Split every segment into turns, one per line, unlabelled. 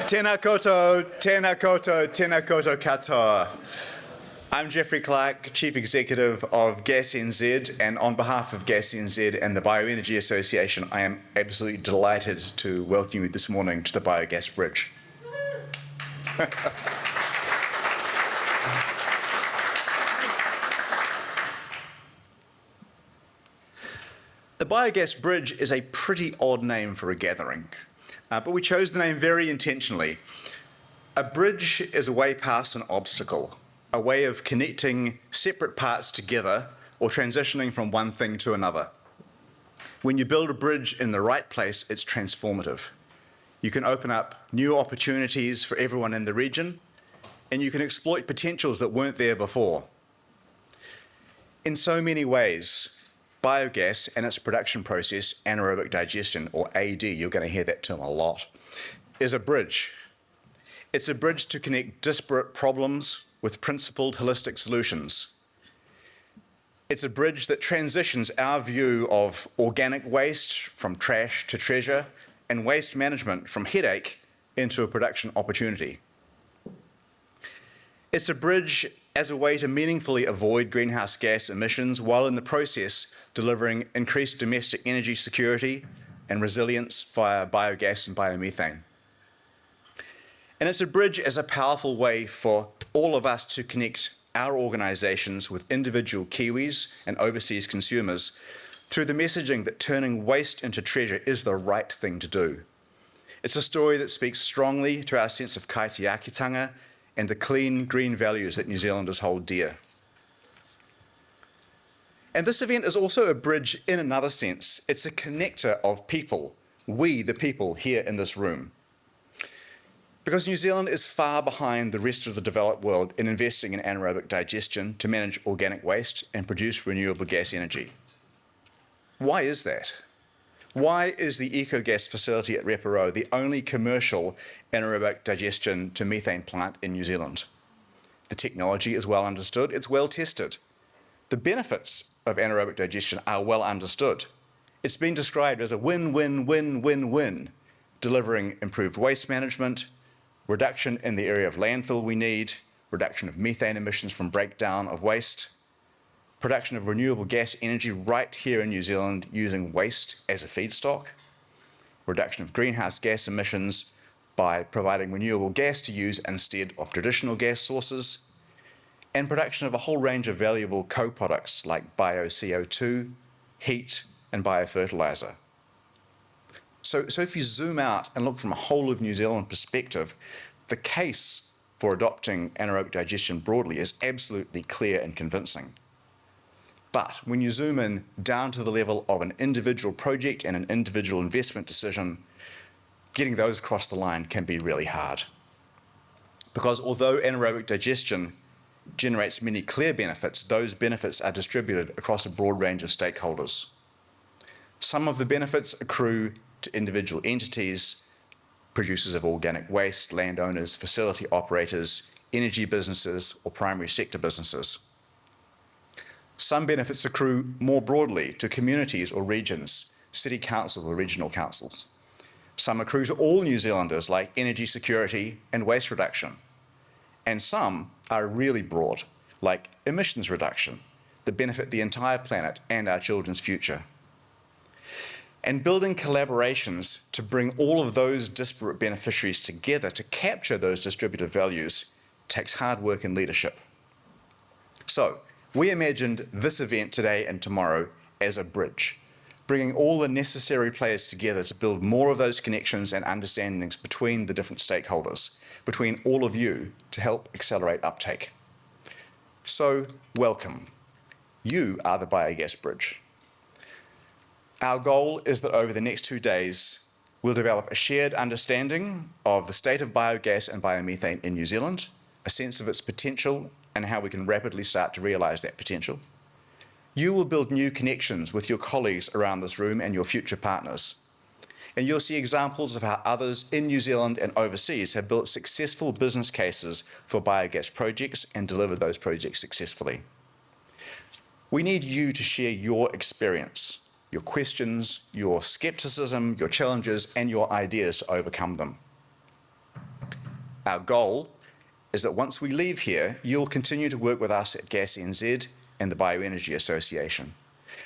Tēnā koutou, tēnā koutou, tēnā koutou katoa. I'm Jeffrey Clarke, Chief Executive of Gas NZ, and on behalf of Gas NZ and the Bioenergy Association, I am absolutely delighted to welcome you this morning to the Biogas Bridge. The Biogas Bridge is a pretty odd name for a gathering, but we chose the name very intentionally. A bridge is a way past an obstacle, a way of connecting separate parts together or transitioning from one thing to another. When you build a bridge in the right place, it's transformative. You can open up new opportunities for everyone in the region, and you can exploit potentials that weren't there before. In so many ways, biogas and its production process, anaerobic digestion, or AD, you're going to hear that term a lot, is a bridge. It's a bridge to connect disparate problems with principled holistic solutions. It's a bridge that transitions our view of organic waste from trash to treasure and waste management from headache into a production opportunity. It's a bridge as a way to meaningfully avoid greenhouse gas emissions while in the process delivering increased domestic energy security and resilience via biogas and biomethane. And it's a bridge as a powerful way for all of us to connect our organisations with individual Kiwis and overseas consumers through the messaging that turning waste into treasure is the right thing to do. It's a story that speaks strongly to our sense of kaitiakitanga and the clean, green values that New Zealanders hold dear. And this event is also a bridge in another sense. It's a connector of people, we the people here in this room. Because New Zealand is far behind the rest of the developed world in investing in anaerobic digestion to manage organic waste and produce renewable gas energy. Why is that? Why is the EcoGas facility at Reparo the only commercial anaerobic digestion to methane plant in New Zealand? The technology is well understood, it's well tested. The benefits of anaerobic digestion are well understood. It's been described as a win-win-win-win-win, delivering improved waste management, reduction in the area of landfill we need, reduction of methane emissions from breakdown of waste, production of renewable gas energy right here in New Zealand using waste as a feedstock, reduction of greenhouse gas emissions by providing renewable gas to use instead of traditional gas sources, and production of a whole range of valuable co-products like bio-CO2, heat, and biofertiliser. So if you zoom out and look from a whole of New Zealand perspective, the case for adopting anaerobic digestion broadly is absolutely clear and convincing. But when you zoom in down to the level of an individual project and an individual investment decision, getting those across the line can be really hard. Because although anaerobic digestion generates many clear benefits, those benefits are distributed across a broad range of stakeholders. Some of the benefits accrue to individual entities, producers of organic waste, landowners, facility operators, energy businesses, or primary sector businesses. Some benefits accrue more broadly to communities or regions, city councils or regional councils. Some accrue to all New Zealanders, like energy security and waste reduction. And some are really broad, like emissions reduction, that benefit the entire planet and our children's future. And building collaborations to bring all of those disparate beneficiaries together to capture those distributed values takes hard work and leadership. So, we imagined this event today and tomorrow as a bridge, bringing all the necessary players together to build more of those connections and understandings between the different stakeholders, between all of you, to help accelerate uptake. So, welcome. You are the Biogas Bridge. Our goal is that over the next 2 days, we'll develop a shared understanding of the state of biogas and biomethane in New Zealand, a sense of its potential and how we can rapidly start to realise that potential. You will build new connections with your colleagues around this room and your future partners. And you'll see examples of how others in New Zealand and overseas have built successful business cases for biogas projects and delivered those projects successfully. We need you to share your experience, your questions, your skepticism, your challenges, and your ideas to overcome them. Our goal is that once we leave here, you'll continue to work with us at Gas NZ and the Bioenergy Association.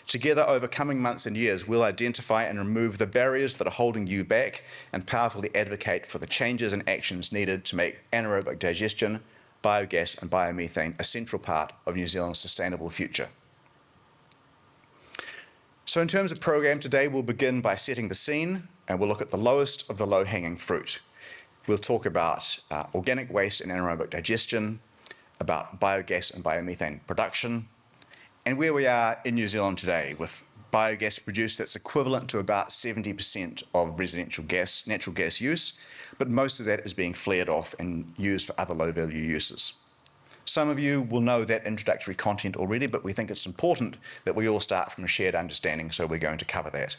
Together, over coming months and years, we'll identify and remove the barriers that are holding you back and powerfully advocate for the changes and actions needed to make anaerobic digestion, biogas and biomethane a central part of New Zealand's sustainable future. So in terms of program today, we'll begin by setting the scene and we'll look at the lowest of the low-hanging fruit. We'll talk about organic waste and anaerobic digestion, about biogas and biomethane production, and where we are in New Zealand today with biogas produced that's equivalent to about 70% of residential gas, natural gas use, but most of that is being flared off and used for other low-value uses. Some of you will know that introductory content already, but we think it's important that we all start from a shared understanding, so we're going to cover that.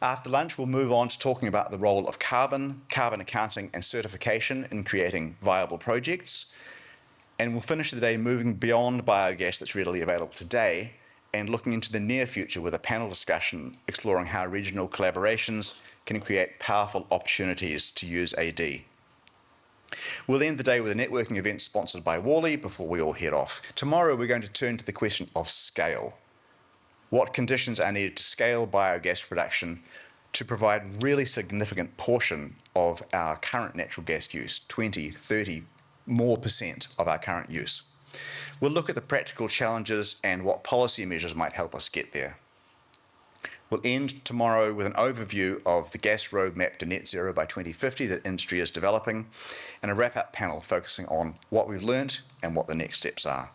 After lunch, we'll move on to talking about the role of carbon accounting and certification in creating viable projects. And we'll finish the day moving beyond biogas that's readily available today and looking into the near future with a panel discussion exploring how regional collaborations can create powerful opportunities to use AD. We'll end the day with a networking event sponsored by Worley before we all head off. Tomorrow we're going to turn to the question of scale. What conditions are needed to scale biogas production to provide really significant portion of our current natural gas use, 20, 30 more % of our current use. We'll look at the practical challenges and what policy measures might help us get there. We'll end tomorrow with an overview of the gas roadmap to net zero by 2050 that industry is developing, and a wrap-up panel focusing on what we've learned and what the next steps are.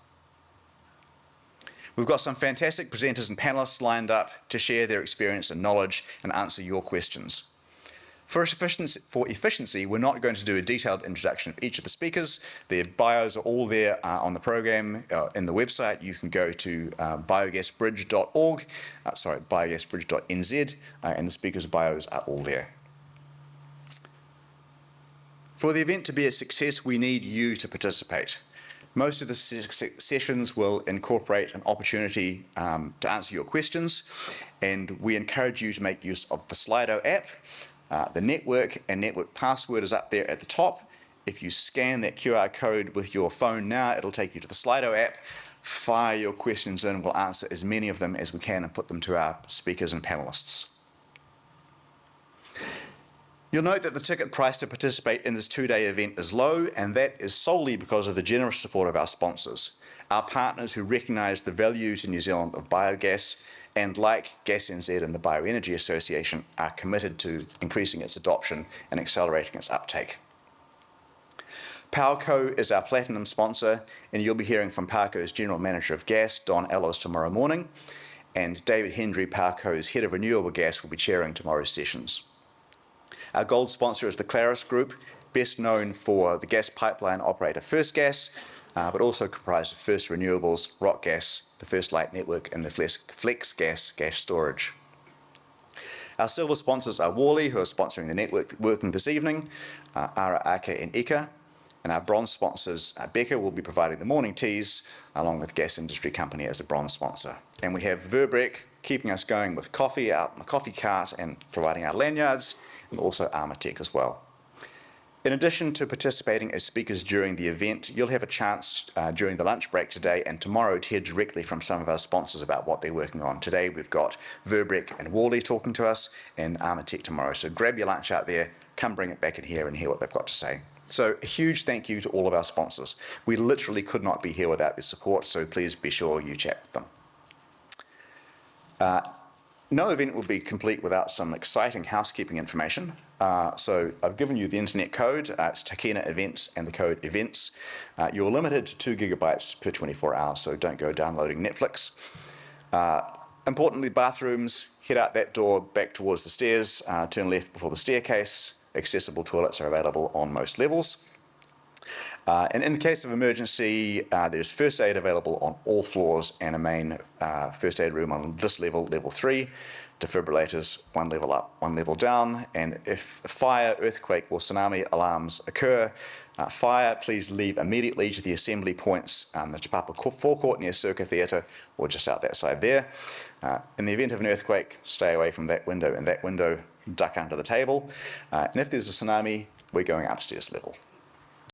We've got some fantastic presenters and panelists lined up to share their experience and knowledge and answer your questions. For efficiency, we're not going to do a detailed introduction of each of the speakers. Their bios are all there on the program in the website. You can go to biogasbridge.nz, and the speakers' bios are all there. For the event to be a success, we need you to participate. Most of the sessions will incorporate an opportunity to answer your questions, and we encourage you to make use of the Slido app. The network and network password is up there at the top. If you scan that QR code with your phone now, it'll take you to the Slido app. Fire your questions in, we'll answer as many of them as we can and put them to our speakers and panelists. You'll note that the ticket price to participate in this two-day event is low, and that is solely because of the generous support of our sponsors, our partners who recognise the value to New Zealand of biogas, and like Gas NZ and the Bioenergy Association, are committed to increasing its adoption and accelerating its uptake. PowerCo is our platinum sponsor, and you'll be hearing from PowerCo's General Manager of Gas, Don Ellos, tomorrow morning, and David Hendry, PowerCo's Head of Renewable Gas, will be chairing tomorrow's sessions. Our gold sponsor is the Claris Group, best known for the gas pipeline operator First Gas, but also comprised of First Renewables, Rock Gas, the First Light Network, and the Flex Gas storage. Our silver sponsors are Worley, who are sponsoring the network working this evening, Ara, Ake, and Ika, and our bronze sponsors, Becca, will be providing the morning teas, along with Gas Industry Company as a bronze sponsor. And we have Verbrek keeping us going with coffee out in the coffee cart and providing our lanyards, and also Armatech as well. In addition to participating as speakers during the event, you'll have a chance during the lunch break today and tomorrow to hear directly from some of our sponsors about what they're working on. Today we've got Verbrek and Worley talking to us, and Armatech tomorrow. So grab your lunch out there, come bring it back in here and hear what they've got to say. So a huge thank you to all of our sponsors. We literally could not be here without their support, so please be sure you chat with them. No event will be complete without some exciting housekeeping information. So I've given you the internet code. It's Takina Events and the code EVENTS. You're limited to 2 gigabytes per 24 hours, so don't go downloading Netflix. Importantly, bathrooms, head out that door back towards the stairs, turn left before the staircase. Accessible toilets are available on most levels. And in the case of emergency, there's first aid available on all floors and a main first aid room on this level, level 3. Defibrillators, one level up, one level down. And if fire, earthquake or tsunami alarms occur, please leave immediately to the assembly points on the Te Papa forecourt near Circa Theatre or just out that side there. In the event of an earthquake, stay away from that window and that window, duck under the table. And if there's a tsunami, we're going upstairs level.